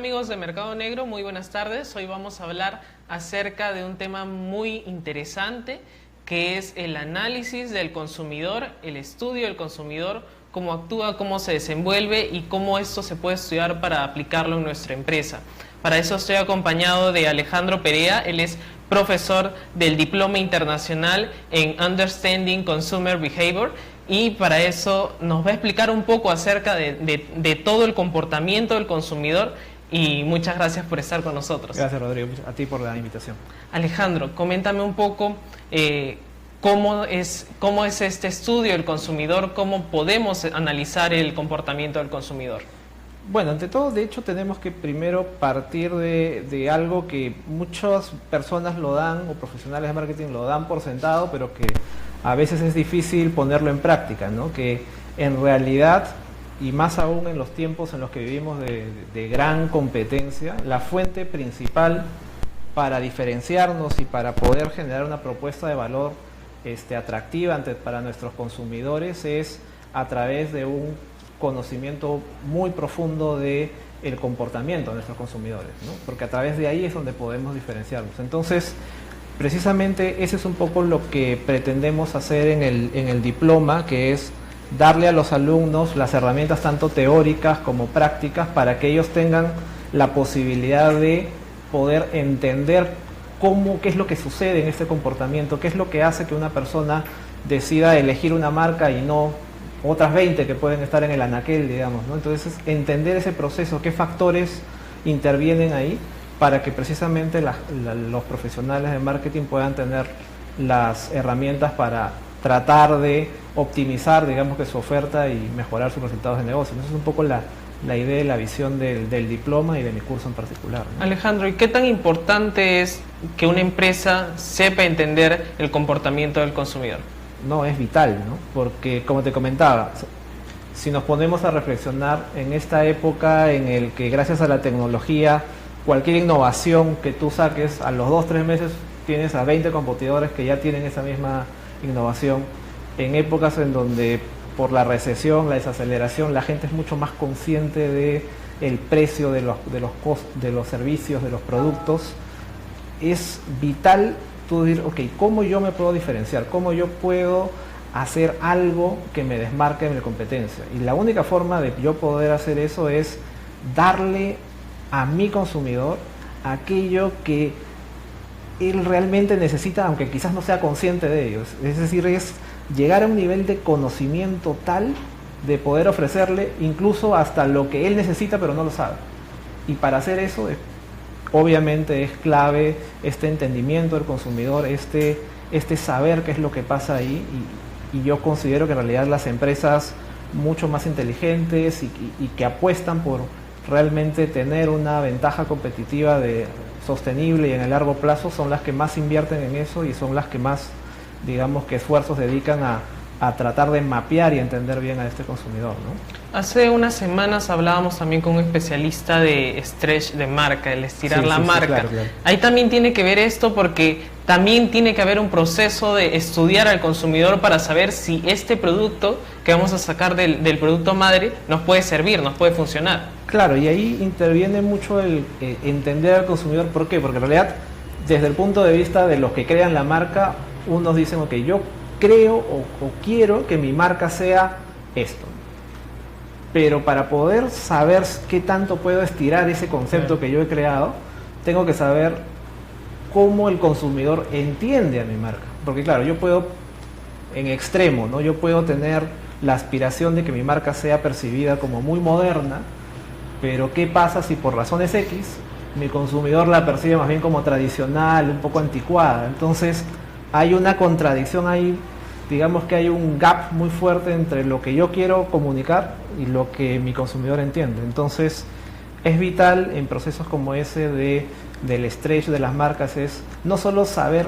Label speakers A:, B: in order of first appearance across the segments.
A: amigos de Mercado Negro? Muy buenas tardes. Hoy vamos a hablar acerca de un tema muy interesante que es el análisis del consumidor, el estudio del consumidor, cómo actúa, cómo se desenvuelve y cómo esto se puede estudiar para aplicarlo en nuestra empresa. Para eso estoy acompañado de Alejandro Perea. Él es profesor del Diploma Internacional en Understanding Consumer Behavior y para eso nos va a explicar un poco acerca de todo el comportamiento del consumidor y muchas gracias por estar con nosotros.
B: Gracias, Rodrigo, a ti por la invitación.
A: Alejandro, coméntame un poco cómo es este estudio del consumidor, cómo podemos analizar el comportamiento del consumidor.
B: Bueno, ante todo, de hecho, tenemos que primero partir de algo que muchas personas lo dan, o profesionales de marketing lo dan por sentado, pero que a veces es difícil ponerlo en práctica, ¿no? Que en realidad, y más aún en los tiempos en los que vivimos de gran competencia, la fuente principal para diferenciarnos y para poder generar una propuesta de valor atractiva para nuestros consumidores es a través de un conocimiento muy profundo del comportamiento de nuestros consumidores, ¿no? Porque a través de ahí es donde podemos diferenciarnos. Entonces, precisamente ese es un poco lo que pretendemos hacer en el diploma, que es darle a los alumnos las herramientas tanto teóricas como prácticas para que ellos tengan la posibilidad de poder entender qué es lo que sucede en este comportamiento, qué es lo que hace que una persona decida elegir una marca y no otras 20 que pueden estar en el anaquel, digamos, ¿no? Entonces, entender ese proceso, qué factores intervienen ahí para que precisamente los profesionales de marketing puedan tener las herramientas para tratar de optimizar, digamos, que su oferta y mejorar sus resultados de negocio. Esa es un poco la idea y la visión del diploma y de mi curso en particular, ¿no?
A: Alejandro, ¿y qué tan importante es que una empresa sepa entender el comportamiento del consumidor?
B: No, es vital, ¿no? Porque, como te comentaba, si nos ponemos a reflexionar en esta época en el que gracias a la tecnología, cualquier innovación que tú saques, a los 2-3 meses tienes a 20 competidores que ya tienen esa misma innovación, en épocas en donde por la recesión, la desaceleración, la gente es mucho más consciente de el precio de los servicios, de los productos, es vital tú decir, ok, ¿cómo yo me puedo diferenciar? ¿Cómo yo puedo hacer algo que me desmarque de mi competencia? Y la única forma de yo poder hacer eso es darle a mi consumidor aquello que él realmente necesita, aunque quizás no sea consciente de ello. Es decir, es llegar a un nivel de conocimiento tal de poder ofrecerle incluso hasta lo que él necesita pero no lo sabe. Y para hacer eso obviamente es clave este entendimiento del consumidor, este saber qué es lo que pasa ahí, y yo considero que en realidad las empresas mucho más inteligentes y que apuestan por realmente tener una ventaja competitiva sostenible y en el largo plazo son las que más invierten en eso y son las que más, digamos, que esfuerzos dedican a tratar de mapear y entender bien a este consumidor, ¿no?
A: Hace unas semanas hablábamos también con un especialista de stretch de marca, el estirar la marca.
B: Claro.
A: Ahí también tiene que ver esto porque también tiene que haber un proceso de estudiar al consumidor para saber si este producto que vamos a sacar del producto madre nos puede servir, nos puede funcionar.
B: Claro, y ahí interviene mucho el entender al consumidor. ¿Por qué? Porque en realidad, desde el punto de vista de los que crean la marca, unos dicen, ok, yo creo o quiero que mi marca sea esto. Pero para poder saber qué tanto puedo estirar ese concepto que yo he creado, tengo que saber cómo el consumidor entiende a mi marca. Porque claro, yo puedo, en extremo, ¿no? Yo puedo tener la aspiración de que mi marca sea percibida como muy moderna, pero ¿qué pasa si por razones X mi consumidor la percibe más bien como tradicional, un poco anticuada? Entonces hay una contradicción ahí, digamos que hay un gap muy fuerte entre lo que yo quiero comunicar y lo que mi consumidor entiende. Entonces es vital en procesos como ese del stretch de las marcas, es no solo saber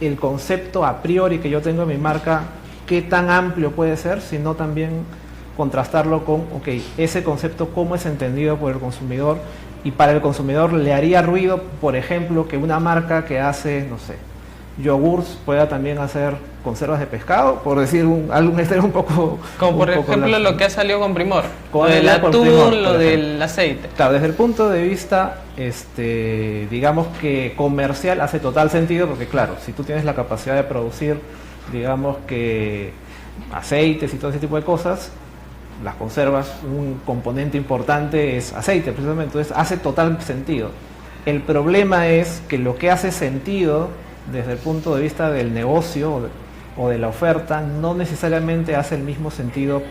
B: el concepto a priori que yo tengo en mi marca, qué tan amplio puede ser, sino también contrastarlo con, ok, ese concepto cómo es entendido por el consumidor, y para el consumidor le haría ruido, por ejemplo, que una marca que hace, no sé, yogurts pueda también hacer conservas de pescado, por decir algún extremo un poco...
A: Como por ejemplo lo que ha salido con Primor, lo del atún, lo del aceite.
B: Claro, desde el punto de vista, digamos que comercial hace total sentido, porque claro, si tú tienes la capacidad de producir, digamos que aceites y todo ese tipo de cosas, las conservas, un componente importante es aceite precisamente, entonces hace total sentido. El problema es que lo que hace sentido desde el punto de vista del negocio o de la oferta no necesariamente hace el mismo sentido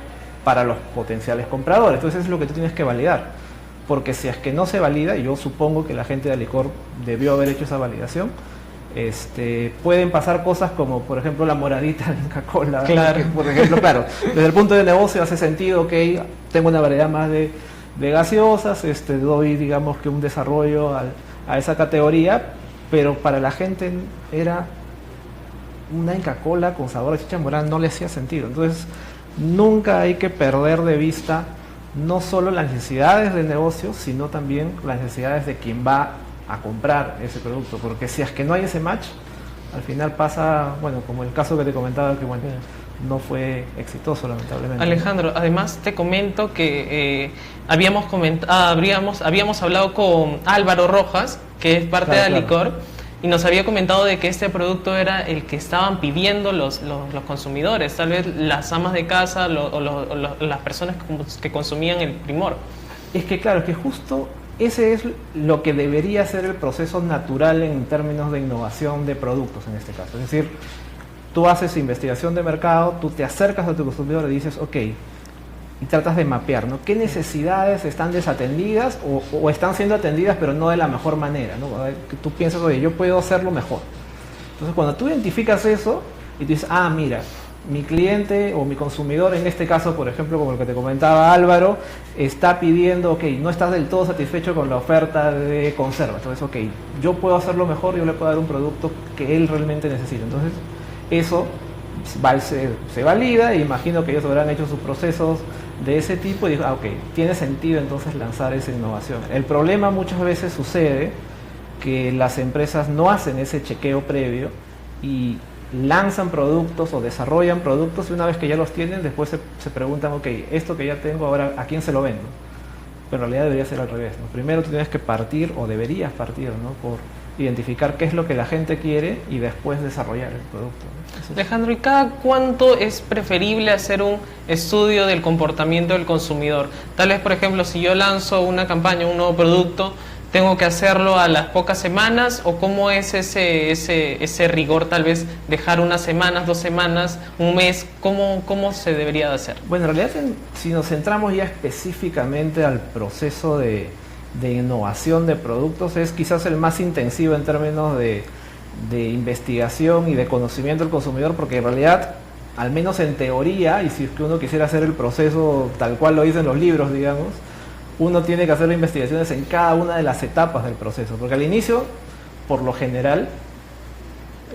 B: para los potenciales compradores. Entonces es lo que tú tienes que validar, porque si es que no se valida, y yo supongo que la gente de Alicor debió haber hecho esa validación, pueden pasar cosas como por ejemplo la moradita de Inca Kola,
A: claro.
B: Que, por ejemplo, claro, desde el punto de negocio hace sentido, ok, tengo una variedad más de gaseosas, doy digamos que un desarrollo a esa categoría, pero para la gente era una Inca Kola con sabor a chicha morada, no le hacía sentido. Entonces nunca hay que perder de vista no solo las necesidades del negocio, sino también las necesidades de quien va a comprar ese producto, porque si es que no hay ese match, al final pasa, bueno, como el caso que te comentaba, que bueno, no fue exitoso lamentablemente.
A: Alejandro, además te comento que habíamos hablado con Álvaro Rojas, que es parte de Alicor, y nos había comentado de que este producto era el que estaban pidiendo los consumidores, tal vez las amas de casa o las personas que consumían el Primor.
B: Es que claro, es que justo ese es lo que debería ser el proceso natural en términos de innovación de productos en este caso. Es decir, tú haces investigación de mercado, tú te acercas a tu consumidor y dices, ok, y tratas de mapear, ¿no? ¿Qué necesidades están desatendidas o están siendo atendidas pero no de la mejor manera, ¿no? Que tú piensas, oye, yo puedo hacerlo mejor. Entonces cuando tú identificas eso y tú dices, ah, mira, mi cliente o mi consumidor, en este caso, por ejemplo, como el que te comentaba Álvaro, está pidiendo, ok, no estás del todo satisfecho con la oferta de conserva. Entonces, ok, yo puedo hacerlo mejor, yo le puedo dar un producto que él realmente necesita. Entonces, eso se valida, e imagino que ellos habrán hecho sus procesos de ese tipo y dijo, ok, tiene sentido entonces lanzar esa innovación. El problema muchas veces sucede que las empresas no hacen ese chequeo previo y lanzan productos o desarrollan productos y una vez que ya los tienen, después se preguntan, ok, esto que ya tengo ahora, ¿a quién se lo vendo? Pero en realidad debería ser al revés, ¿no? Primero tú tienes que partir o deberías partir, ¿no? Por identificar qué es lo que la gente quiere y después desarrollar el producto, ¿no?
A: Alejandro, ¿y cada cuánto es preferible hacer un estudio del comportamiento del consumidor? Tal vez, por ejemplo, si yo lanzo una campaña, un nuevo producto, ¿tengo que hacerlo a las pocas semanas? ¿O cómo es ese rigor? Tal vez dejar unas semanas, 2 semanas, un mes. ¿Cómo se debería de hacer?
B: Bueno, en realidad, si nos centramos ya específicamente al proceso de innovación de productos, es quizás el más intensivo en términos de investigación y de conocimiento del consumidor, porque en realidad, al menos en teoría, y si es que uno quisiera hacer el proceso tal cual lo dicen los libros, digamos, uno tiene que hacer investigaciones en cada una de las etapas del proceso, porque al inicio, por lo general,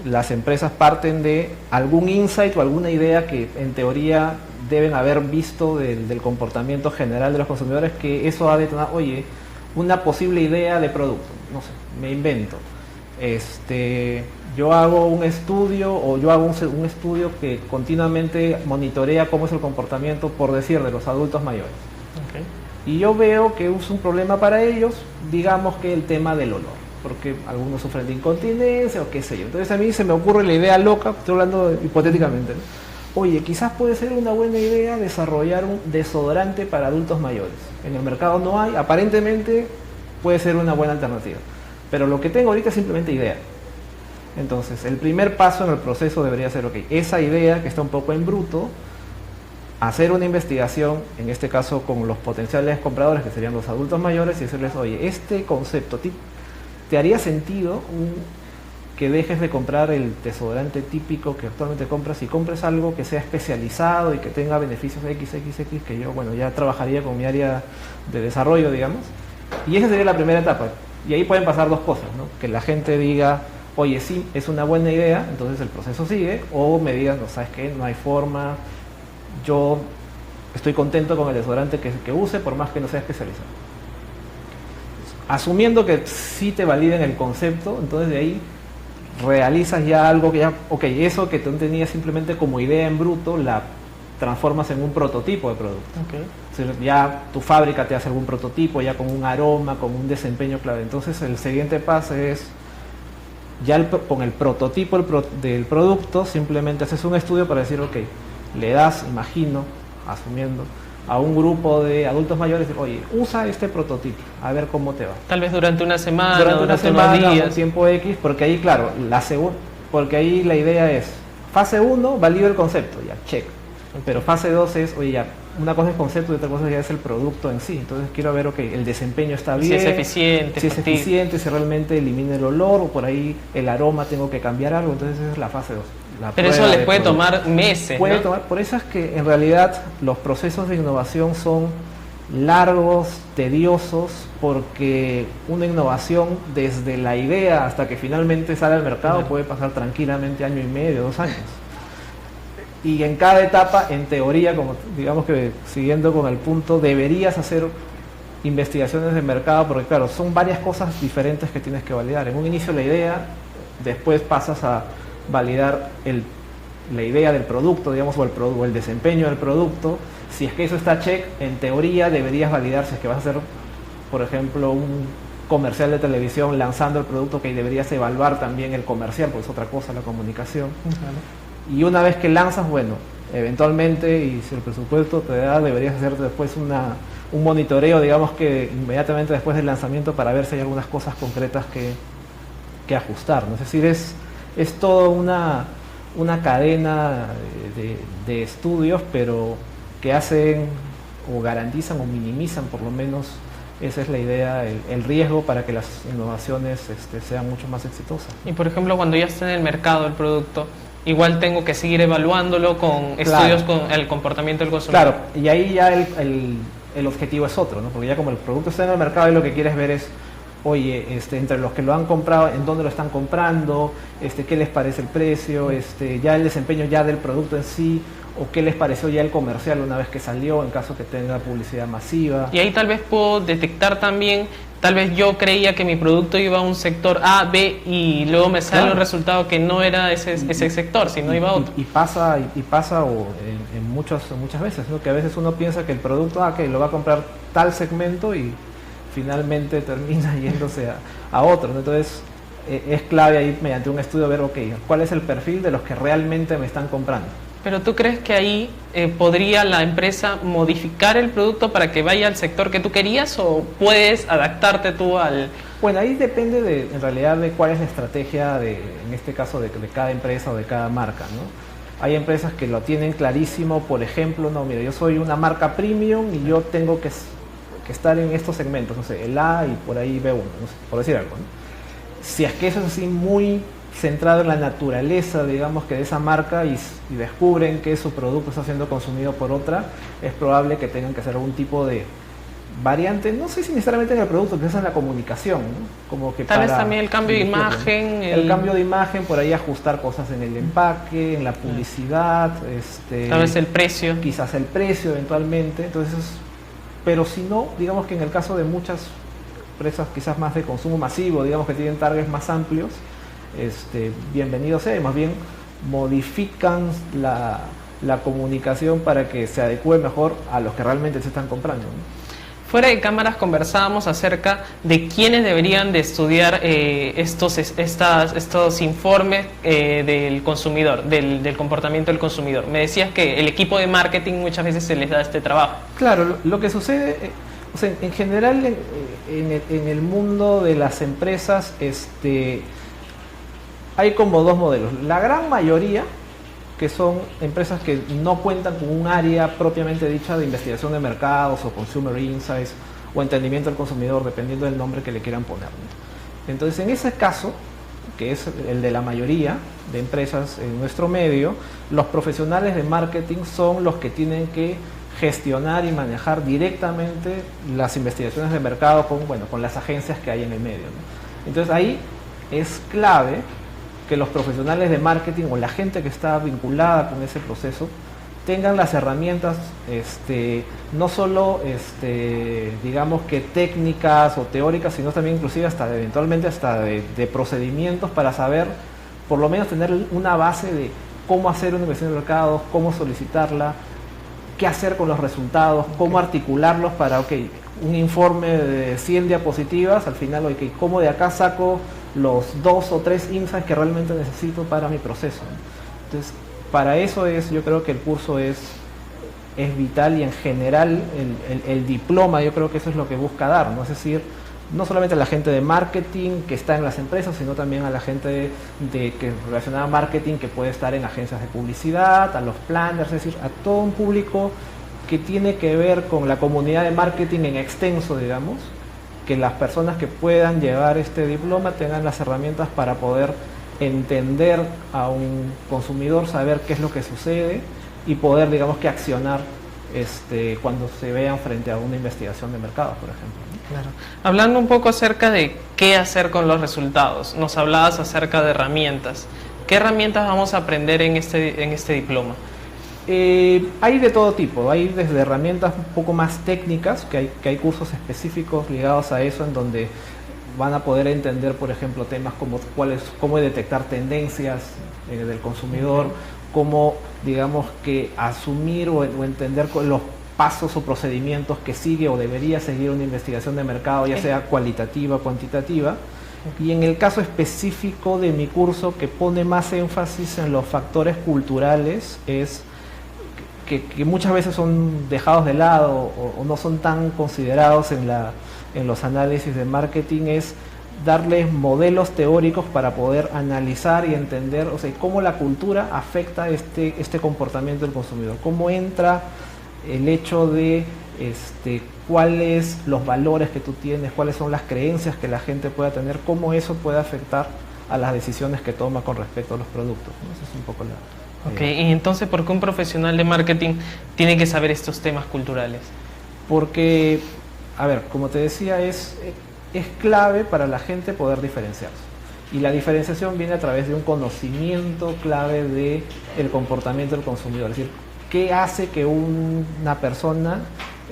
B: las empresas parten de algún insight o alguna idea que en teoría deben haber visto del comportamiento general de los consumidores, que eso ha detonado, oye, una posible idea de producto, no sé, me invento. Yo hago un estudio o yo hago un estudio que continuamente monitorea cómo es el comportamiento, por decir, de los adultos mayores.
A: Okay.
B: Y yo veo que es un problema para ellos, digamos que el tema del olor, porque algunos sufren de incontinencia o qué sé yo. Entonces a mí se me ocurre la idea loca, estoy hablando hipotéticamente, ¿no? Oye, quizás puede ser una buena idea desarrollar un desodorante para adultos mayores. En el mercado no hay, aparentemente puede ser una buena alternativa. Pero lo que tengo ahorita es simplemente idea. Entonces, el primer paso en el proceso debería ser, ok, esa idea que está un poco en bruto, hacer una investigación, en este caso con los potenciales compradores, que serían los adultos mayores, y decirles, oye, este concepto, ¿te haría sentido que dejes de comprar el desodorante típico que actualmente compras y compres algo que sea especializado y que tenga beneficios XXX, que yo, bueno, ya trabajaría con mi área de desarrollo, digamos? Y esa sería la primera etapa. Y ahí pueden pasar dos cosas, ¿no? Que la gente diga, oye, sí, es una buena idea, entonces el proceso sigue, o me digan, no, ¿sabes qué? No hay forma, yo estoy contento con el desodorante que use, por más que no sea especializado. Asumiendo que sí te validen el concepto, entonces de ahí realizas ya algo que ya, ok, eso que tú tenías simplemente como idea en bruto, la transformas en un prototipo de producto.
A: Okay.
B: O sea, ya tu fábrica te hace algún prototipo, ya con un aroma, con un desempeño clave. Entonces el siguiente paso es, ya con el prototipo del producto, simplemente haces un estudio para decir, ok, le das, imagino, asumiendo, a un grupo de adultos mayores, oye, usa este prototipo, a ver cómo te va.
A: Tal vez durante una semana,
B: durante
A: unos días.
B: Un tiempo X, porque ahí, claro, porque ahí la idea es, fase 1, valido el concepto, ya, check. Pero fase 2 es, oye, ya, una cosa es el concepto y otra cosa ya es el producto en sí. Entonces quiero ver, ok, el desempeño está bien.
A: Si es eficiente.
B: Si es eficiente, si realmente elimina el olor o por ahí el aroma tengo que cambiar algo. Entonces esa es la fase 2.
A: Pero eso les puede tomar meses,
B: puede
A: ¿no?
B: tomar, por eso es que en realidad los procesos de innovación son largos, tediosos, porque una innovación desde la idea hasta que finalmente sale al mercado puede pasar tranquilamente año y medio, 2 años. Y en cada etapa, en teoría, como digamos que siguiendo con el punto, deberías hacer investigaciones de mercado, porque claro, son varias cosas diferentes que tienes que validar. En un inicio la idea, después pasas a validar la idea del producto, digamos, o el desempeño del producto. Si es que eso está check, en teoría deberías validar si es que vas a hacer, por ejemplo, un comercial de televisión lanzando el producto, que deberías evaluar también el comercial, porque es otra cosa la comunicación. Y una vez que lanzas, bueno, eventualmente, y si el presupuesto te da, deberías hacer después un monitoreo, digamos que inmediatamente después del lanzamiento, para ver si hay algunas cosas concretas que ajustar, ¿no? Es decir, es toda una cadena de estudios, pero que hacen o garantizan o minimizan, por lo menos, esa es la idea, el riesgo para que las innovaciones sean mucho más exitosas.
A: Y por ejemplo, cuando ya está en el mercado el producto, igual tengo que seguir evaluándolo con estudios con el comportamiento del consumidor.
B: Claro, y ahí ya el objetivo es otro, ¿no? Porque ya como el producto está en el mercado y lo que quieres ver es, oye, entre los que lo han comprado, en dónde lo están comprando, qué les parece el precio, ya el desempeño ya del producto en sí, o qué les pareció ya el comercial una vez que salió, en caso que tenga publicidad masiva.
A: Y ahí tal vez puedo detectar también, tal vez yo creía que mi producto iba a un sector A, B, y luego me sale un resultado que no era ese sector, sino iba a otro.
B: Y pasa en muchas veces, ¿no? Que a veces uno piensa que el producto, que lo va a comprar tal segmento y finalmente termina yéndose a otro, ¿no? Entonces es clave ahí mediante un estudio ver, ok, cuál es el perfil de los que realmente me están comprando.
A: Pero ¿tú crees que ahí podría la empresa modificar el producto para que vaya al sector que tú querías, o puedes adaptarte tú al...?
B: Bueno, ahí depende en realidad de cuál es la estrategia en este caso de cada empresa o de cada marca, ¿no? Hay empresas que lo tienen clarísimo, por ejemplo, no, mira, yo soy una marca premium y yo tengo que estar en estos segmentos, no sé, el A y por ahí B1, no sé, por decir algo, ¿no? Si es que eso es así muy centrado en la naturaleza, digamos, que de esa marca, y descubren que su producto está siendo consumido por otra, es probable que tengan que hacer algún tipo de variante, no sé si necesariamente en el producto, quizás en la comunicación, ¿no? Como que
A: tal vez también el cambio de imagen.
B: El cambio de imagen, por ahí ajustar cosas en el empaque, en la publicidad,
A: tal vez el precio.
B: Quizás el precio eventualmente, entonces, pero si no, digamos que en el caso de muchas empresas quizás más de consumo masivo, digamos que tienen targets más amplios, bienvenido sea, más bien modifican la comunicación para que se adecue mejor a los que realmente se están comprando, ¿no?
A: Fuera de cámaras conversábamos acerca de quiénes deberían de estudiar estos informes del consumidor, del comportamiento del consumidor. Me decías que el equipo de marketing muchas veces se les da este trabajo.
B: Claro, lo que sucede, o sea, en general en el mundo de las empresas, hay como dos modelos. La gran mayoría, que son empresas que no cuentan con un área propiamente dicha de investigación de mercados o consumer insights o entendimiento del consumidor, dependiendo del nombre que le quieran poner, ¿no? Entonces, en ese caso, que es el de la mayoría de empresas en nuestro medio, los profesionales de marketing son los que tienen que gestionar y manejar directamente las investigaciones de mercado con las agencias que hay en el medio, ¿no? Entonces, ahí es clave que los profesionales de marketing o la gente que está vinculada con ese proceso tengan las herramientas, no solo digamos que técnicas o teóricas, sino también inclusive eventualmente hasta de procedimientos para saber por lo menos tener una base de cómo hacer una investigación de mercados, cómo solicitarla, qué hacer con los resultados, cómo articularlos para, un informe de 100 diapositivas, al final, cómo de acá saco los 2 o 3 insights que realmente necesito para mi proceso, ¿no? Entonces, para eso yo creo que el curso es vital, y en general el diploma yo creo que eso es lo que busca dar, ¿no? Es decir, no solamente a la gente de marketing que está en las empresas, sino también a la gente que relacionada a marketing que puede estar en agencias de publicidad, a los planners, es decir, a todo un público que tiene que ver con la comunidad de marketing en extenso, digamos, que las personas que puedan llevar este diploma tengan las herramientas para poder entender a un consumidor, saber qué es lo que sucede y poder, digamos, que accionar cuando se vean frente a una investigación de mercados, por ejemplo, ¿no?
A: Claro. Hablando un poco acerca de qué hacer con los resultados, nos hablabas acerca de herramientas. ¿Qué herramientas vamos a aprender en este diploma?
B: Hay de todo tipo, hay desde herramientas un poco más técnicas, que hay cursos específicos ligados a eso, en donde van a poder entender, por ejemplo, temas como cómo detectar tendencias del consumidor, cómo, digamos, que asumir o entender los pasos o procedimientos que sigue o debería seguir una investigación de mercado, ya sea cualitativa o cuantitativa. Y en el caso específico de mi curso, que pone más énfasis en los factores culturales, es que muchas veces son dejados de lado o no son tan considerados en los análisis de marketing, es darles modelos teóricos para poder analizar y entender, cómo la cultura afecta este comportamiento del consumidor, cómo entra el hecho de cuáles los valores que tú tienes, cuáles son las creencias que la gente pueda tener, cómo eso puede afectar a las decisiones que toma con respecto a los productos, ¿no? Esa es un poco la...
A: Ok, y entonces, ¿por qué un profesional de marketing tiene que saber estos temas culturales?
B: Porque, a ver, como te decía, es clave para la gente poder diferenciarse. Y la diferenciación viene a través de un conocimiento clave del comportamiento del consumidor. Es decir, ¿qué hace que una persona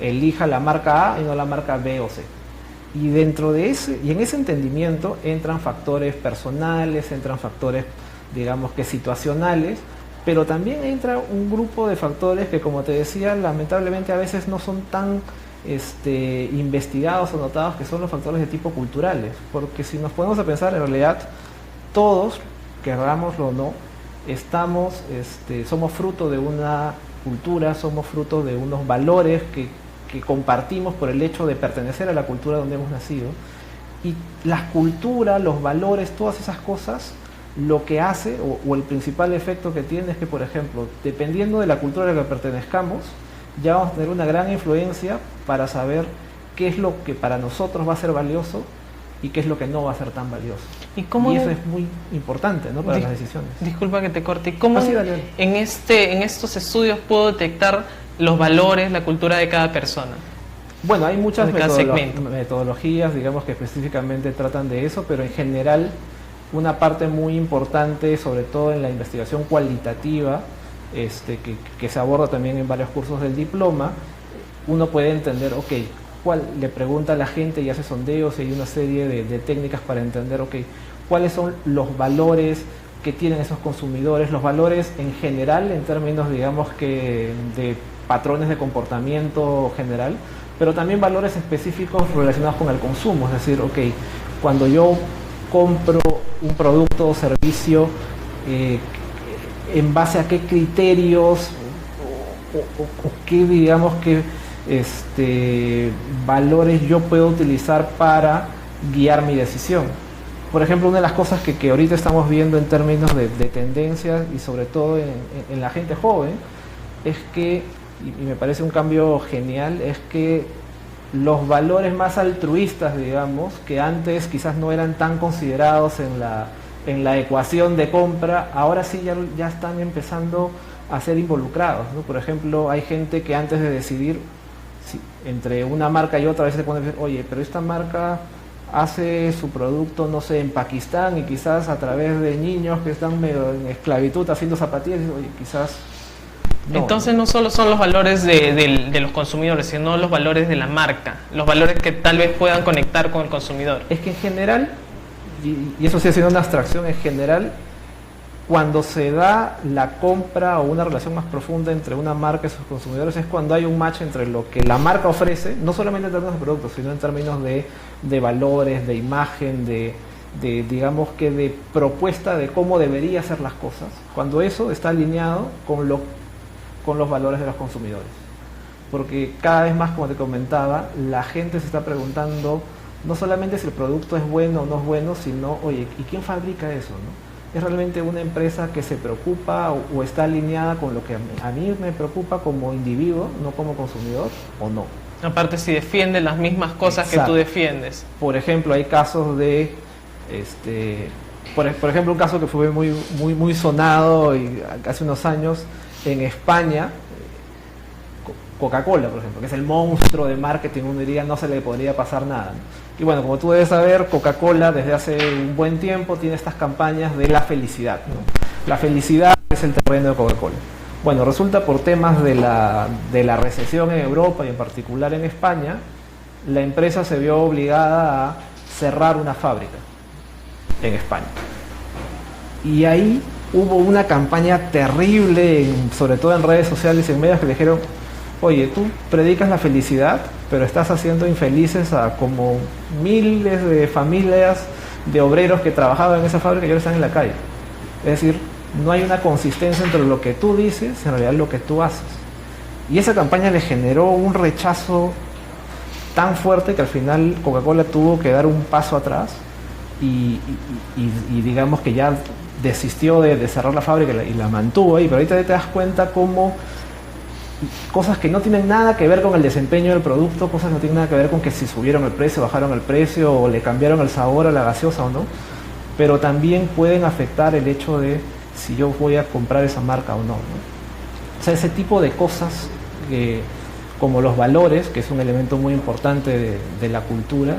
B: elija la marca A y no la marca B o C? Y dentro de en ese entendimiento entran factores personales, entran factores, digamos, que situacionales, pero también entra un grupo de factores que, como te decía, lamentablemente a veces no son tan investigados o notados, que son los factores de tipo culturales, porque si nos ponemos a pensar, en realidad todos, querrámoslo o no, somos fruto de una cultura, somos fruto de unos valores que compartimos por el hecho de pertenecer a la cultura donde hemos nacido, y las culturas, los valores, todas esas cosas, lo que hace o el principal efecto que tiene es que, por ejemplo, dependiendo de la cultura a la que pertenezcamos, ya vamos a tener una gran influencia para saber qué es lo que para nosotros va a ser valioso y qué es lo que no va a ser tan valioso. Y eso es muy importante, ¿no?, para las decisiones.
A: Disculpa que te corte. ¿Cómo en estos estudios puedo detectar los valores, la cultura de cada persona?
B: Bueno, hay muchas metodologías, digamos, que específicamente tratan de eso, pero en general una parte muy importante, sobre todo en la investigación cualitativa, que se aborda también en varios cursos del diploma, uno puede entender, le pregunta a la gente y hace sondeos, y hay una serie de técnicas para entender, cuáles son los valores que tienen esos consumidores, los valores en general, en términos, digamos, que de patrones de comportamiento general, pero también valores específicos relacionados con el consumo. Es decir, cuando yo compro un producto o servicio, en base a qué criterios o qué, digamos, que valores yo puedo utilizar para guiar mi decisión. Por ejemplo, una de las cosas que ahorita estamos viendo en términos de tendencias, y sobre todo en la gente joven, es que, y me parece un cambio genial, es que los valores más altruistas, digamos, que antes quizás no eran tan considerados en la ecuación de compra, ahora sí ya están empezando a ser involucrados, ¿no? Por ejemplo, hay gente que antes de decidir entre una marca y otra, a veces se pone a decir, oye, pero esta marca hace su producto, no sé, en Pakistán, y quizás a través de niños que están medio en esclavitud haciendo zapatillas, oye, quizás... No.
A: Entonces no solo son los valores de los consumidores, sino los valores de la marca, los valores que tal vez puedan conectar con el consumidor.
B: Es que en general, y eso sí haciendo una abstracción, en general, Cuando se da la compra o una relación más profunda entre una marca y sus consumidores es cuando hay un match entre lo que la marca ofrece, no solamente en términos de productos, sino en términos de valores, de imagen, digamos que de propuesta de cómo debería ser las cosas, cuando eso está alineado con los valores de los consumidores. Porque cada vez más, como te comentaba, la gente se está preguntando no solamente si el producto es bueno o no es bueno, sino, oye, ¿y quién fabrica eso, no? ¿Es realmente una empresa que se preocupa o está alineada con lo que a mí me preocupa como individuo, no como consumidor, o no?
A: Aparte, si defiende las mismas cosas
B: Exacto.
A: que tú defiendes.
B: Por ejemplo, hay casos de, por ejemplo, un caso que fue muy sonado y hace unos años en España, Coca-Cola, por ejemplo, que es el monstruo de marketing, uno diría no se le podría pasar nada, ¿no? Y bueno, como tú debes saber, Coca-Cola desde hace un buen tiempo tiene estas campañas de la felicidad, ¿no? La felicidad es el terreno de Coca-Cola. Bueno, resulta por temas de la recesión en Europa y en particular en España, la empresa se vio obligada a cerrar una fábrica en España. Y ahí hubo una campaña terrible, sobre todo en redes sociales y en medios, que le dijeron: oye, tú predicas la felicidad, pero estás haciendo infelices a como miles de familias de obreros que trabajaban en esa fábrica y ahora están en la calle. Es decir, no hay una consistencia entre lo que tú dices y en realidad lo que tú haces. Y esa campaña le generó un rechazo tan fuerte que al final Coca-Cola tuvo que dar un paso atrás y digamos que ya desistió de cerrar la fábrica y la mantuvo ahí. Pero ahorita te das cuenta cómo cosas que no tienen nada que ver con el desempeño del producto, cosas que no tienen nada que ver con que si subieron el precio, bajaron el precio o le cambiaron el sabor a la gaseosa o no, pero también pueden afectar el hecho de si yo voy a comprar esa marca o no, ¿no? O sea, ese tipo de cosas como los valores, que es un elemento muy importante de la cultura,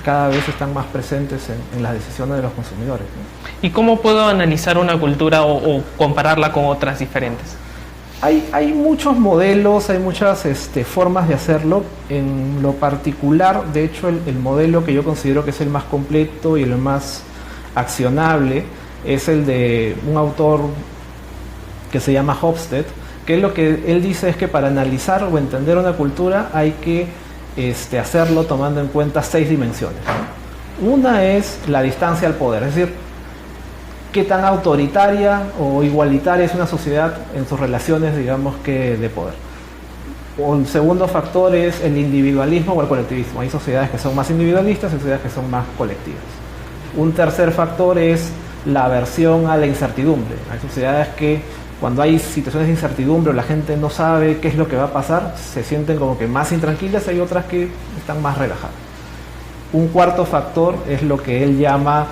B: cada vez están más presentes en las decisiones de los consumidores, ¿no?
A: ¿Y cómo puedo analizar una cultura o compararla con otras diferentes?
B: Hay muchos modelos, hay muchas formas de hacerlo. En lo particular, de hecho, el modelo que yo considero que es el más completo y el más accionable es el de un autor que se llama Hofstede, que lo que él dice es que para analizar o entender una cultura hay que hacerlo tomando en cuenta 6 dimensiones, ¿no? Una es la distancia al poder, es decir, qué tan autoritaria o igualitaria es una sociedad en sus relaciones, digamos, que de poder. Un segundo factor es el individualismo o el colectivismo. Hay sociedades que son más individualistas y sociedades que son más colectivas. Un tercer factor es la aversión a la incertidumbre. Hay sociedades que cuando hay situaciones de incertidumbre o la gente no sabe qué es lo que va a pasar, se sienten como que más intranquilas, hay otras que están más relajadas. Un cuarto factor es lo que él llama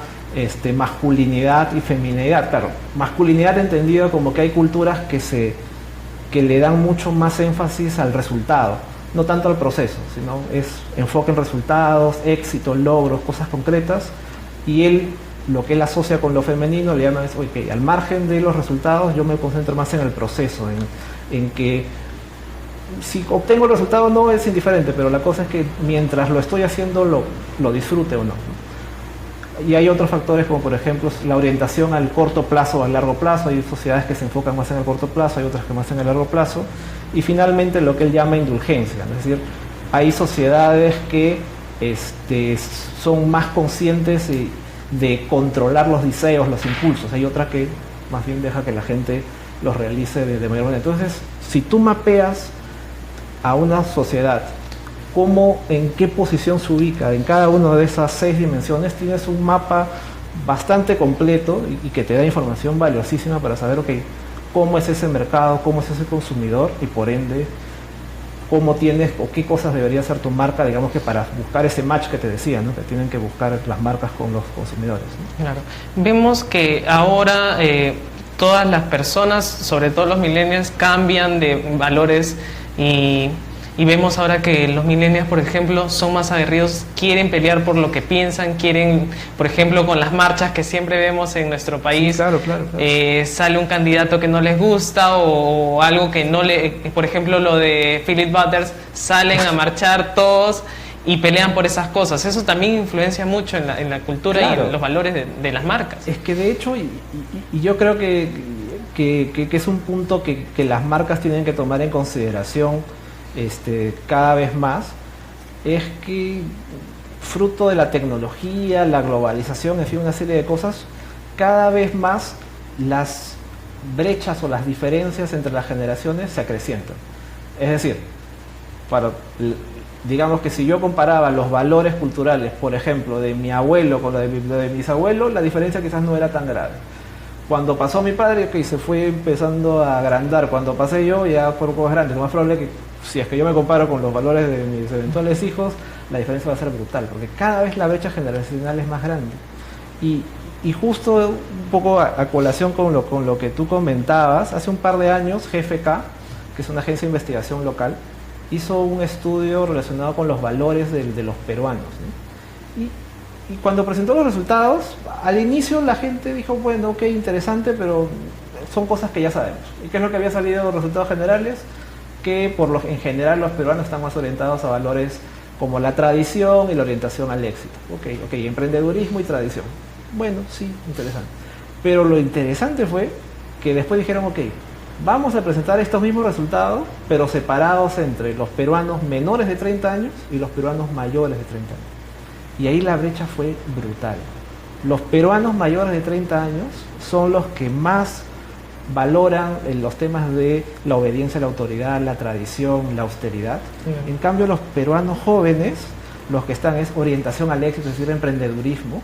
B: masculinidad y feminidad. Claro, masculinidad entendida como que hay culturas que le dan mucho más énfasis al resultado, no tanto al proceso, sino es enfoque en resultados, éxito, logros, cosas concretas, y él lo que él asocia con lo femenino le llama es, ok, al margen de los resultados yo me concentro más en el proceso, en que si obtengo el resultado no es indiferente, pero la cosa es que mientras lo estoy haciendo lo disfrute o no. Y hay otros factores como por ejemplo la orientación al corto plazo o al largo plazo. Hay sociedades que se enfocan más en el corto plazo, hay otras que más en el largo plazo. Y finalmente lo que él llama indulgencia, es decir, hay sociedades que son más conscientes de controlar los deseos, los impulsos. Hay otras que más bien deja que la gente los realice de mayor manera. Entonces, si tú mapeas a una sociedad, en qué posición se ubica en cada una de esas 6 dimensiones, tienes un mapa bastante completo y que te da información valiosísima para saber, ok, cómo es ese mercado, cómo es ese consumidor y por ende, cómo tienes o qué cosas debería hacer tu marca, digamos que para buscar ese match que te decía, ¿no? Que tienen que buscar las marcas con los consumidores, ¿no?
A: Claro. Vemos que ahora todas las personas, sobre todo los millennials, cambian de valores y vemos ahora que los millennials, por ejemplo, son más aguerridos, quieren pelear por lo que piensan, quieren, por ejemplo, con las marchas que siempre vemos en nuestro país,
B: sí, claro.
A: Sale un candidato que no les gusta o algo que no le... Por ejemplo, lo de Philip Butters, salen a marchar todos y pelean por esas cosas. Eso también influencia mucho en la cultura y en los valores de las marcas.
B: Es que de hecho, y yo creo que es un punto que las marcas tienen que tomar en consideración cada vez más, es que fruto de la tecnología, la globalización, en fin, una serie de cosas, cada vez más las brechas o las diferencias entre las generaciones se acrecientan. Es decir, digamos que si yo comparaba los valores culturales, por ejemplo, de mi abuelo con lo de mis abuelos, la diferencia quizás no era tan grave. Cuando pasó mi padre, que se fue empezando a agrandar, cuando pasé yo ya fue un poco más grande. Lo más probable es que si es que yo me comparo con los valores de mis eventuales hijos, la diferencia va a ser brutal, porque cada vez la brecha generacional es más grande. Y justo un poco a colación con lo que tú comentabas, hace un par de años GFK, que es una agencia de investigación local, hizo un estudio relacionado con los valores de los peruanos, ¿no? Y cuando presentó los resultados, al inicio la gente dijo, bueno, ok, interesante, pero son cosas que ya sabemos. ¿Y qué es lo que había salido de los resultados generales? Que en general los peruanos están más orientados a valores como la tradición y la orientación al éxito. Ok, emprendedurismo y tradición. Bueno, sí, interesante. Pero lo interesante fue que después dijeron, ok, vamos a presentar estos mismos resultados, pero separados entre los peruanos menores de 30 años y los peruanos mayores de 30 años. Y ahí la brecha fue brutal. Los peruanos mayores de 30 años son los que más valoran los temas de la obediencia a la autoridad, la tradición, la austeridad. Sí. En cambio, los peruanos jóvenes, los que están es orientación al éxito, es decir, emprendedurismo,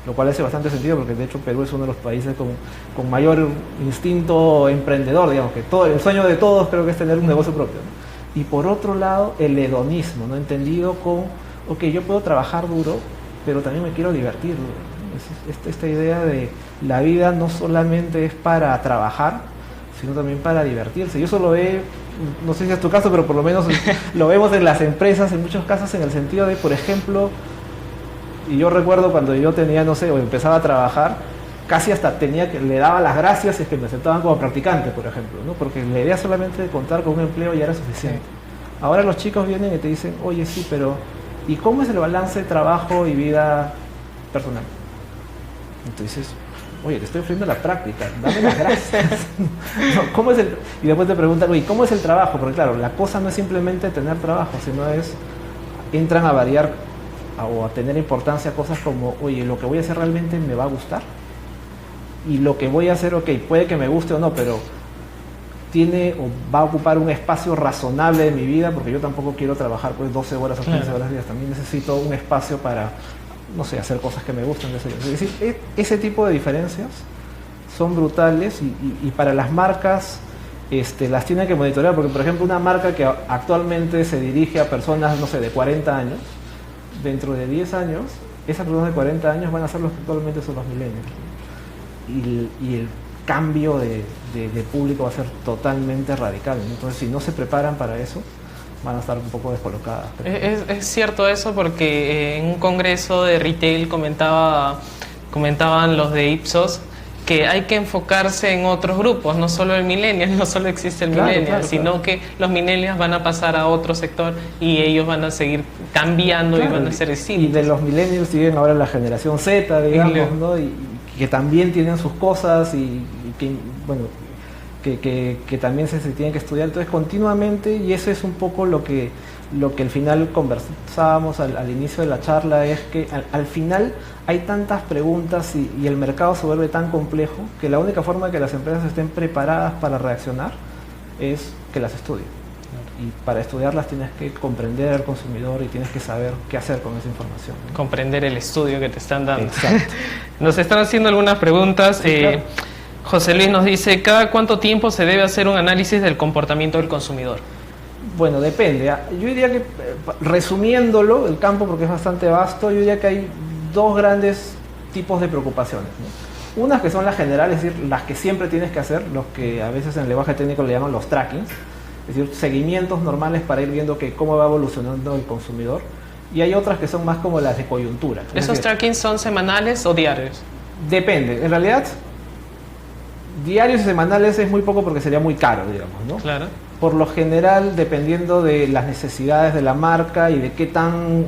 B: lo cual hace bastante sentido porque de hecho Perú es uno de los países con mayor instinto emprendedor, digamos que el sueño de todos creo que es tener un negocio propio, ¿no? Y por otro lado, el hedonismo, ¿no? Entendido con, ok, yo puedo trabajar duro, pero también me quiero divertir, ¿no? Esta idea de la vida no solamente es para trabajar, sino también para divertirse. Y eso lo ve, no sé si es tu caso, pero por lo menos lo vemos en las empresas, en muchos casos, en el sentido de, por ejemplo, y yo recuerdo cuando yo tenía, no sé, o empezaba a trabajar, casi hasta le daba las gracias si es que me aceptaban como practicante, por ejemplo, ¿no? Porque la idea solamente de contar con un empleo ya era suficiente. Sí. Ahora los chicos vienen y te dicen, oye, sí, pero ¿y cómo es el balance de trabajo y vida personal? Entonces, oye, te estoy ofreciendo la práctica, dame las gracias. No, ¿cómo es y después te preguntan, oye, ¿cómo es el trabajo? Porque claro, la cosa no es simplemente tener trabajo, sino entran a variar o a tener importancia cosas como, oye, lo que voy a hacer realmente me va a gustar. Y lo que voy a hacer, ok, puede que me guste o no, pero tiene o va a ocupar un espacio razonable de mi vida, porque yo tampoco quiero trabajar pues 12 horas o 15 horas días, también necesito un espacio para, no sé, hacer cosas que me gustan. Es decir, ese tipo de diferencias son brutales y para las marcas las tienen que monitorear, porque por ejemplo una marca que actualmente se dirige a personas, no sé, de 40 años, dentro de 10 años, esas personas de 40 años van a ser los que actualmente son los millennials. Y el cambio de público va a ser totalmente radical, ¿no? Entonces, si no se preparan para eso, van a estar un poco descolocadas.
A: Es cierto eso, porque en un congreso de retail comentaban los de Ipsos que hay que enfocarse en otros grupos, no solo el millennial, no solo existe el millennial, sino que los millennials van a pasar a otro sector y ellos van a seguir cambiando y van a ser distintos.
B: Y de los millennials siguen ahora la generación Z, digamos, ¿no? Y que también tienen sus cosas y que, bueno, que también se tienen que estudiar. Entonces, continuamente, y eso es un poco lo que al final conversábamos al inicio de la charla, es que al final hay tantas preguntas y el mercado se vuelve tan complejo que la única forma de que las empresas estén preparadas para reaccionar es que las estudien. Y para estudiarlas tienes que comprender al consumidor y tienes que saber qué hacer con esa información, ¿no?
A: Comprender el estudio que te están dando.
B: Exacto.
A: Nos están haciendo algunas preguntas.
B: Sí, claro.
A: José Luis nos dice, ¿cada cuánto tiempo se debe hacer un análisis del comportamiento del consumidor?
B: Bueno, depende. Yo diría que, resumiéndolo, el campo, porque es bastante vasto, yo diría que hay dos grandes tipos de preocupaciones, ¿no? Unas que son las generales, es decir, las que siempre tienes que hacer, los que a veces en el lenguaje técnico le llaman los trackings, es decir, seguimientos normales para ir viendo cómo va evolucionando el consumidor. Y hay otras que son más como las de coyuntura.
A: ¿Esos trackings son semanales o diarios?
B: Depende. En realidad, diarios y semanales es muy poco porque sería muy caro, digamos, ¿no?
A: Claro.
B: Por lo general, dependiendo de las necesidades de la marca y de qué tan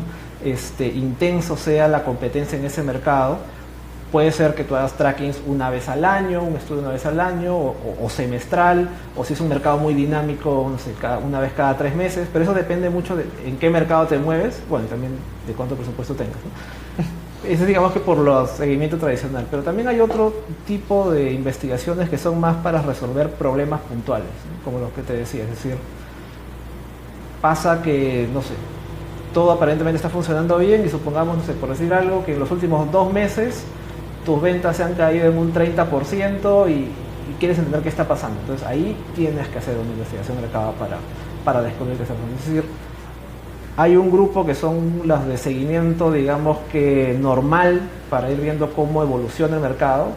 B: intenso sea la competencia en ese mercado, puede ser que tú hagas trackings una vez al año, un estudio una vez al año, o semestral, o si es un mercado muy dinámico, no sé, una vez cada 3 meses, pero eso depende mucho de en qué mercado te mueves, bueno, y también de cuánto presupuesto tengas, ¿no? Eso es, digamos, que por los seguimiento tradicional, pero también hay otro tipo de investigaciones que son más para resolver problemas puntuales, ¿no? Como los que te decía, es decir, pasa que, no sé, todo aparentemente está funcionando bien y supongamos, no sé, por decir algo, que en los últimos 2 meses tus ventas se han caído en un 30% y quieres entender qué está pasando. Entonces ahí tienes que hacer una investigación de mercado para descubrir qué está pasando. Es decir, hay un grupo que son las de seguimiento, digamos que normal, para ir viendo cómo evoluciona el mercado,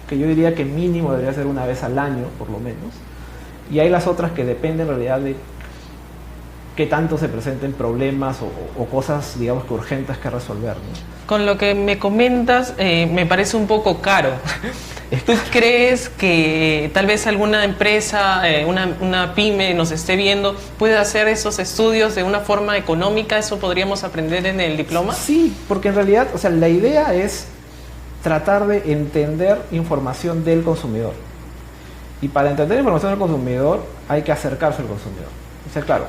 B: que yo diría que mínimo debería ser una vez al año, por lo menos. Y hay las otras que dependen en realidad de qué tanto se presenten problemas o cosas, digamos, que urgentes que resolver, ¿no?
A: Con lo que me comentas, me parece un poco caro. ¿Tú crees que tal vez alguna empresa, una pyme nos esté viendo, puede hacer esos estudios de una forma económica? ¿Eso podríamos aprender en el diploma?
B: Sí, porque en realidad, o sea, la idea es tratar de entender información del consumidor. Y para entender información del consumidor hay que acercarse al consumidor. O sea, claro,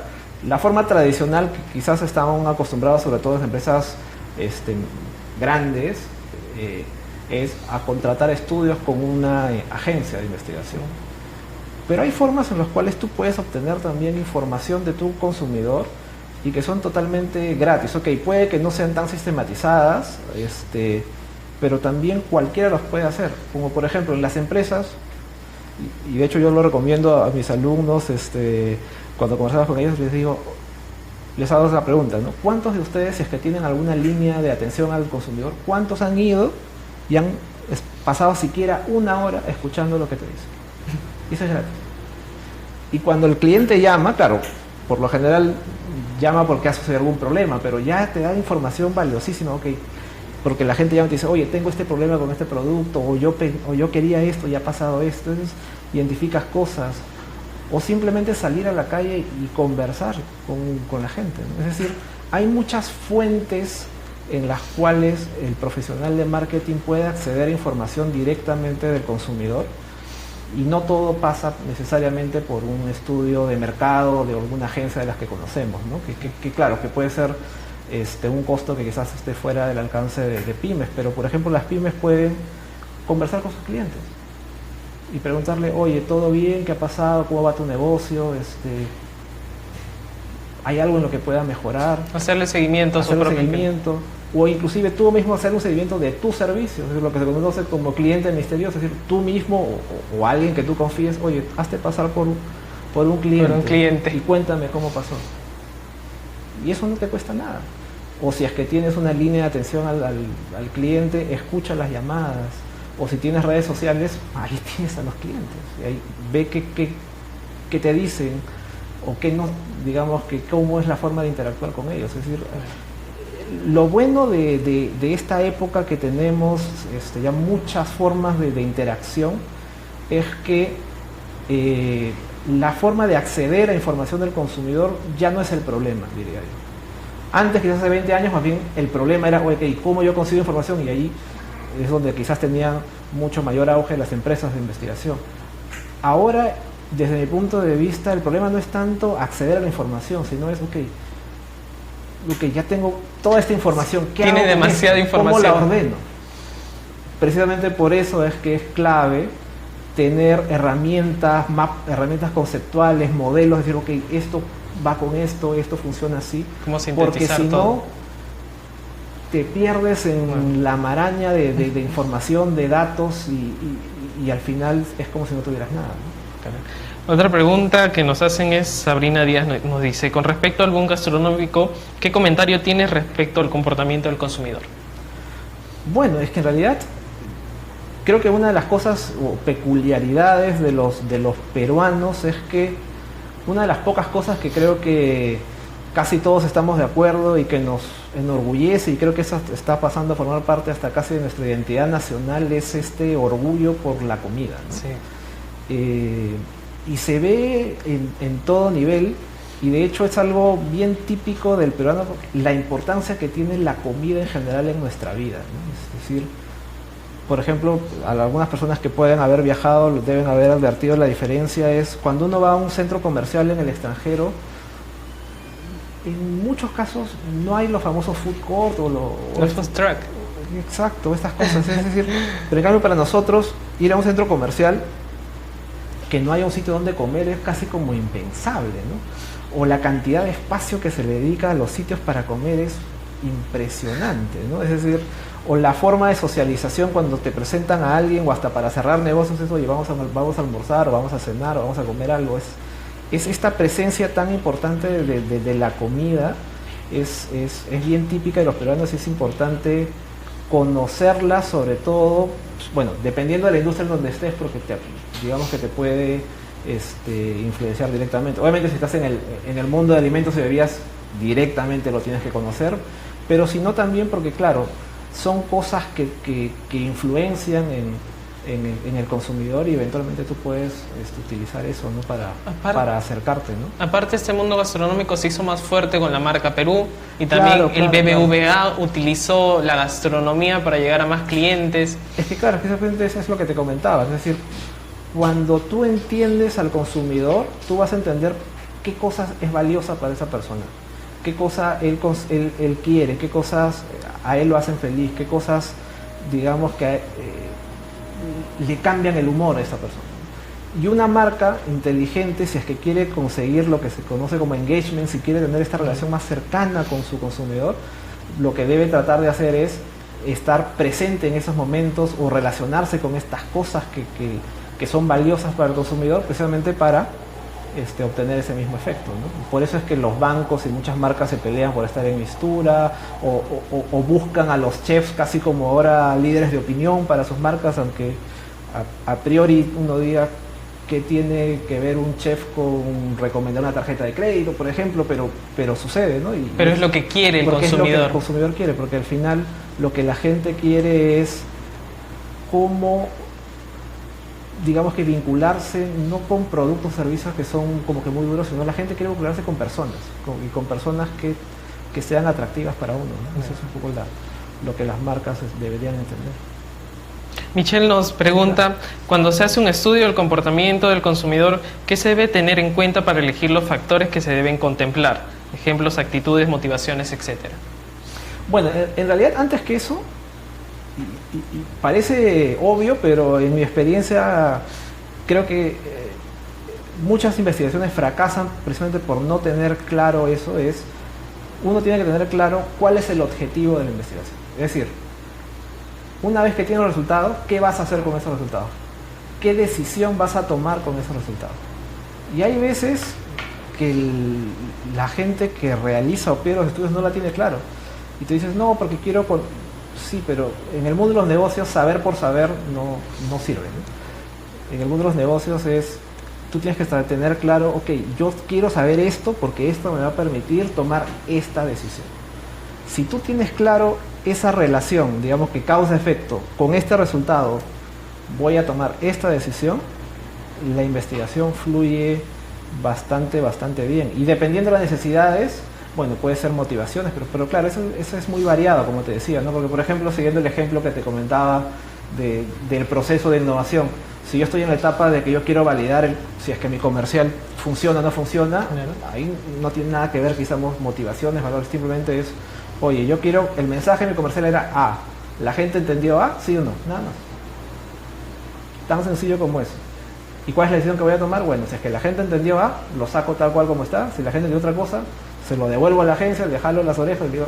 B: la forma tradicional que quizás estaban acostumbrados, sobre todo las empresas grandes, es a contratar estudios con una agencia de investigación. Pero hay formas en las cuales tú puedes obtener también información de tu consumidor y que son totalmente gratis. Ok, puede que no sean tan sistematizadas, pero también cualquiera los puede hacer. Como por ejemplo en las empresas, y de hecho yo lo recomiendo a mis alumnos, cuando conversamos con ellos les hago esa pregunta, ¿no? ¿Cuántos de ustedes, si es que tienen alguna línea de atención al consumidor, cuántos han ido y han pasado siquiera 1 hora escuchando lo que te dicen? Y eso es gratis. Y cuando el cliente llama, claro, por lo general llama porque ha sucedido algún problema, pero ya te da información valiosísima, ok, porque la gente llama y te dice, oye, tengo este problema con este producto, o yo quería esto y ha pasado esto. Entonces identificas cosas, o simplemente salir a la calle y conversar con la gente, ¿no? Es decir, hay muchas fuentes en las cuales el profesional de marketing puede acceder a información directamente del consumidor, y no todo pasa necesariamente por un estudio de mercado de alguna agencia de las que conocemos, ¿no? Que claro, que puede ser un costo que quizás esté fuera del alcance de pymes, pero por ejemplo las pymes pueden conversar con sus clientes y preguntarle, oye, ¿todo bien? ¿Qué ha pasado? ¿Cómo va tu negocio? ¿Hay algo en lo que pueda mejorar?
A: Hacerle seguimiento a su propio
B: seguimiento, o inclusive tú mismo hacer un seguimiento de tu servicio, es decir, lo que se conoce como cliente misterioso, es decir, tú mismo o alguien que tú confíes, oye, hazte pasar por un cliente y cuéntame cómo pasó. Y eso no te cuesta nada. O si es que tienes una línea de atención al cliente, escucha las llamadas. O si tienes redes sociales, ahí tienes a los clientes. Y ahí ve qué te dicen, o qué no, digamos, que cómo es la forma de interactuar con ellos. Es decir, lo bueno de esta época que tenemos ya muchas formas de interacción es que la forma de acceder a información del consumidor ya no es el problema, diría yo. Antes, quizás hace 20 años, más bien el problema era, oye, ¿cómo yo consigo información? Y ahí es donde quizás tenían mucho mayor auge las empresas de investigación. Ahora, desde mi punto de vista, el problema no es tanto acceder a la información, sino es, ok, ya tengo toda esta información. ¿Qué hago?
A: Tiene demasiada información.
B: ¿Cómo la ordeno? Precisamente por eso es que es clave tener herramientas conceptuales, modelos, decir, ok, esto va con esto funciona así.
A: ¿Cómo sintetizar?
B: Porque si
A: todo?
B: no, te pierdes en la maraña de información, de datos, y al final es como si no tuvieras nada, ¿no?
A: Otra pregunta que nos hacen es, Sabrina Díaz nos dice, con respecto al boom gastronómico, ¿qué comentario tienes respecto al comportamiento del consumidor?
B: Bueno, es que en realidad creo que una de las cosas o peculiaridades de los peruanos es que una de las pocas cosas que creo que casi todos estamos de acuerdo y que nos enorgullece, y creo que eso está pasando a formar parte hasta casi de nuestra identidad nacional, es este orgullo por la comida, ¿no?
A: Sí.
B: y se ve en todo nivel, y de hecho es algo bien típico del peruano, la importancia que tiene la comida en general en nuestra vida, ¿no? Es decir, por ejemplo, a algunas personas que pueden haber viajado deben haber advertido la diferencia, es cuando uno va a un centro comercial en el extranjero, en muchos casos no hay los famosos food court
A: los food truck.
B: Exacto, estas cosas. Es decir, pero en cambio para nosotros ir a un centro comercial que no haya un sitio donde comer es casi como impensable, ¿no? O la cantidad de espacio que se le dedica a los sitios para comer es impresionante, ¿no? Es decir, o la forma de socialización cuando te presentan a alguien o hasta para cerrar negocios, es, oye, vamos a almorzar o vamos a cenar o vamos a comer algo, es esta presencia tan importante de la comida, es bien típica de los peruanos, y es importante conocerla, sobre todo, bueno, dependiendo de la industria en donde estés, porque digamos que te puede influenciar directamente. Obviamente si estás en el mundo de alimentos y bebidas, directamente lo tienes que conocer, pero si no también porque, claro, son cosas que influencian en el consumidor, y eventualmente tú puedes utilizar eso, ¿no? para acercarte, ¿no?
A: Aparte, este mundo gastronómico se hizo más fuerte con la marca Perú, y también el BBVA utilizó la gastronomía para llegar a más clientes.
B: Es que claro, precisamente eso es lo que te comentaba, es decir, cuando tú entiendes al consumidor, tú vas a entender qué cosas es valiosa para esa persona, qué cosa él quiere, qué cosas a él lo hacen feliz, qué cosas, digamos, que le cambian el humor a esa persona. Y una marca inteligente, si es que quiere conseguir lo que se conoce como engagement, si quiere tener esta relación más cercana con su consumidor, lo que debe tratar de hacer es estar presente en esos momentos o relacionarse con estas cosas que son valiosas para el consumidor, precisamente para obtener ese mismo efecto, ¿no? Por eso es que los bancos y muchas marcas se pelean por estar en mistura, o buscan a los chefs casi como ahora líderes de opinión para sus marcas, aunque a priori uno diga que tiene que ver un chef con recomendar una tarjeta de crédito, por ejemplo, pero sucede, ¿no?
A: Pero es lo que quiere el consumidor.
B: Es lo que el consumidor quiere, porque al final lo que la gente quiere es cómo, digamos, que vincularse no con productos o servicios que son como que muy duros, sino la gente quiere vincularse con personas, con personas que sean atractivas para uno, ¿no? Eso es un poco lo que las marcas deberían entender.
A: Michelle nos pregunta, cuando se hace un estudio del comportamiento del consumidor, ¿qué se debe tener en cuenta para elegir los factores que se deben contemplar? Ejemplos, actitudes, motivaciones, etcétera.
B: Bueno, en realidad antes que eso, y parece obvio, pero en mi experiencia creo que muchas investigaciones fracasan precisamente por no tener claro eso. Uno tiene que tener claro cuál es el objetivo de la investigación. Es decir, una vez que tienes los resultados, ¿qué vas a hacer con esos resultados? ¿Qué decisión vas a tomar con esos resultados? Y hay veces que la gente que realiza o pide los estudios no la tiene claro. Y tú dices, no, porque quiero... Sí, pero en el mundo de los negocios, saber por saber no sirve, ¿no? En el mundo de los negocios tú tienes que tener claro, ok, yo quiero saber esto porque esto me va a permitir tomar esta decisión. Si tú tienes claro esa relación, digamos que causa-efecto, con este resultado voy a tomar esta decisión, la investigación fluye bastante bien. Y dependiendo de las necesidades, bueno, puede ser motivaciones, pero claro, eso es muy variado, como te decía, ¿no? Porque, por ejemplo, siguiendo el ejemplo que te comentaba del proceso de innovación, si yo estoy en la etapa de que yo quiero validar si es que mi comercial funciona o no funciona, ahí no tiene nada que ver quizás motivaciones, valores, simplemente es, oye, yo quiero, el mensaje de mi comercial era A, ¿la gente entendió A? ¿Sí o no? Nada más. Tan sencillo como eso. ¿Y cuál es la decisión que voy a tomar? Bueno, si es que la gente entendió A, lo saco tal cual como está. Si la gente entendió otra cosa, se lo devuelvo a la agencia, le jalo las orejas y digo,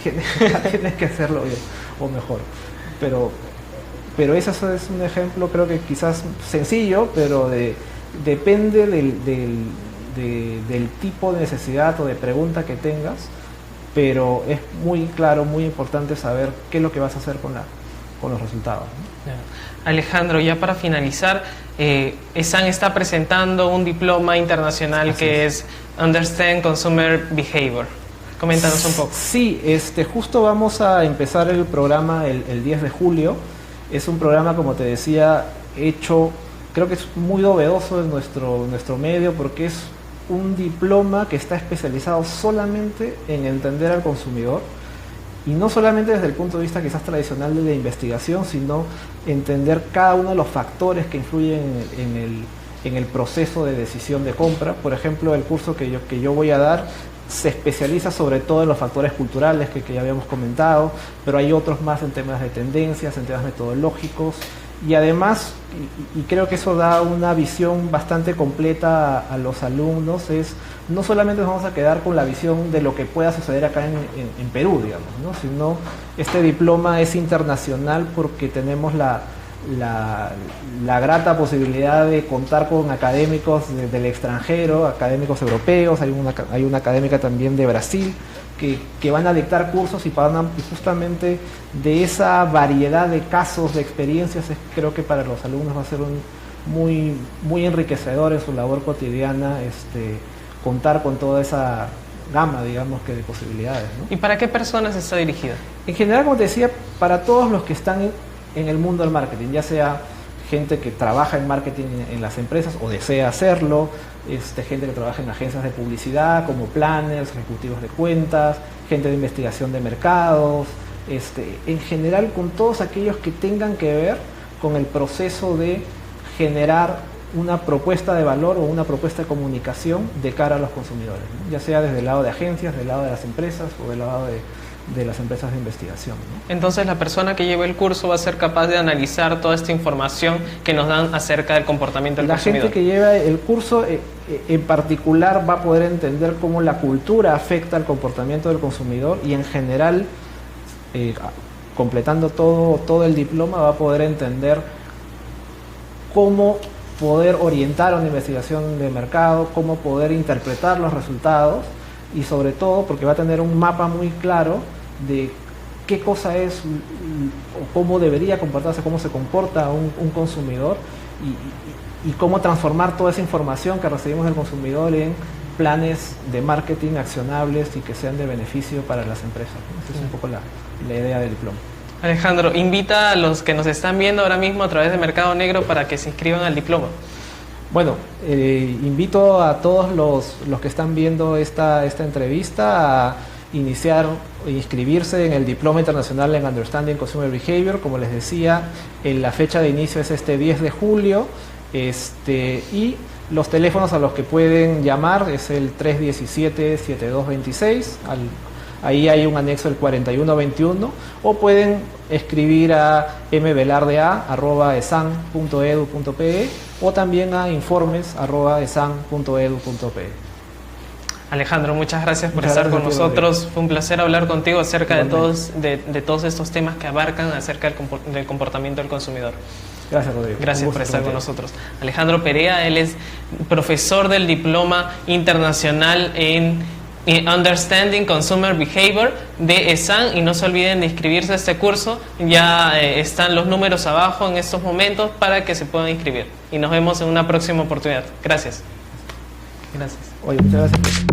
B: tienes que hacerlo bien o mejor. Pero eso es un ejemplo, creo que quizás sencillo, pero depende del tipo de necesidad o de pregunta que tengas, pero es muy claro, muy importante saber qué es lo que vas a hacer con los resultados, ¿no?
A: Alejandro, ya para finalizar, ESAN está presentando un diploma internacional que es Understand Consumer Behavior. Coméntanos un poco.
B: Sí, justo vamos a empezar el programa el 10 de julio. Es un programa, como te decía, hecho creo que es muy novedoso en nuestro medio, porque es un diploma que está especializado solamente en entender al consumidor, y no solamente desde el punto de vista quizás tradicional de la investigación, sino entender cada uno de los factores que influyen en el proceso de decisión de compra. Por ejemplo, el curso que yo voy a dar se especializa sobre todo en los factores culturales que ya habíamos comentado, pero hay otros más en temas de tendencias, en temas metodológicos, y además, y creo que eso da una visión bastante completa a los alumnos, es no solamente nos vamos a quedar con la visión de lo que pueda suceder acá en Perú, digamos, ¿no? Sino este diploma es internacional porque tenemos la grata posibilidad de contar con académicos del extranjero, académicos europeos, hay una académica también de Brasil, que van a dictar cursos y justamente de esa variedad de casos, de experiencias, creo que para los alumnos va a ser muy enriquecedor en su labor cotidiana, contar con toda esa gama, digamos, que de posibilidades, ¿no?
A: ¿Y para qué personas está dirigida?
B: En general, como te decía, para todos los que están en el mundo del marketing, ya sea gente que trabaja en marketing en las empresas o desea hacerlo, gente que trabaja en agencias de publicidad como planners, ejecutivos de cuentas, gente de investigación de mercados, en general con todos aquellos que tengan que ver con el proceso de generar una propuesta de valor o una propuesta de comunicación de cara a los consumidores, ¿no? Ya sea desde el lado de agencias, del lado de las empresas o del lado de las empresas de investigación, ¿no?
A: Entonces la persona que lleve el curso va a ser capaz de analizar toda esta información que nos dan acerca del comportamiento del consumidor.
B: La gente que lleva el curso en particular va a poder entender cómo la cultura afecta al comportamiento del consumidor, y en general, completando todo el diploma, va a poder entender cómo poder orientar una investigación de mercado, cómo poder interpretar los resultados, y sobre todo porque va a tener un mapa muy claro de qué cosa es o cómo debería comportarse, cómo se comporta un consumidor, y cómo transformar toda esa información que recibimos del consumidor en planes de marketing accionables y que sean de beneficio para las empresas, ¿no? Esa es un poco la idea del diploma.
A: Alejandro, invita a los que nos están viendo ahora mismo a través de Mercado Negro para que se inscriban al diploma.
B: Bueno, invito a todos los que están viendo esta entrevista a inscribirse en el Diploma Internacional en Understanding Consumer Behavior. Como les decía, la fecha de inicio es este 10 de julio, y los teléfonos a los que pueden llamar es el 317-7226, ahí hay un anexo del 4121, o pueden escribir a mvelarda@esan.edu.pe o también a informes@esan.edu.pe.
A: Alejandro, muchas gracias por estar con nosotros. Fue un placer hablar contigo acerca de todos estos temas que abarcan acerca del comportamiento del consumidor.
B: Gracias, Rodrigo.
A: Gracias por estar con nosotros. Alejandro Perea, él es profesor del Diploma Internacional en Understanding Consumer Behavior de ESAN, y no se olviden de inscribirse a este curso. Ya están los números abajo en estos momentos para que se puedan inscribir, y nos vemos en una próxima oportunidad. Gracias.
B: Oye, muchas gracias.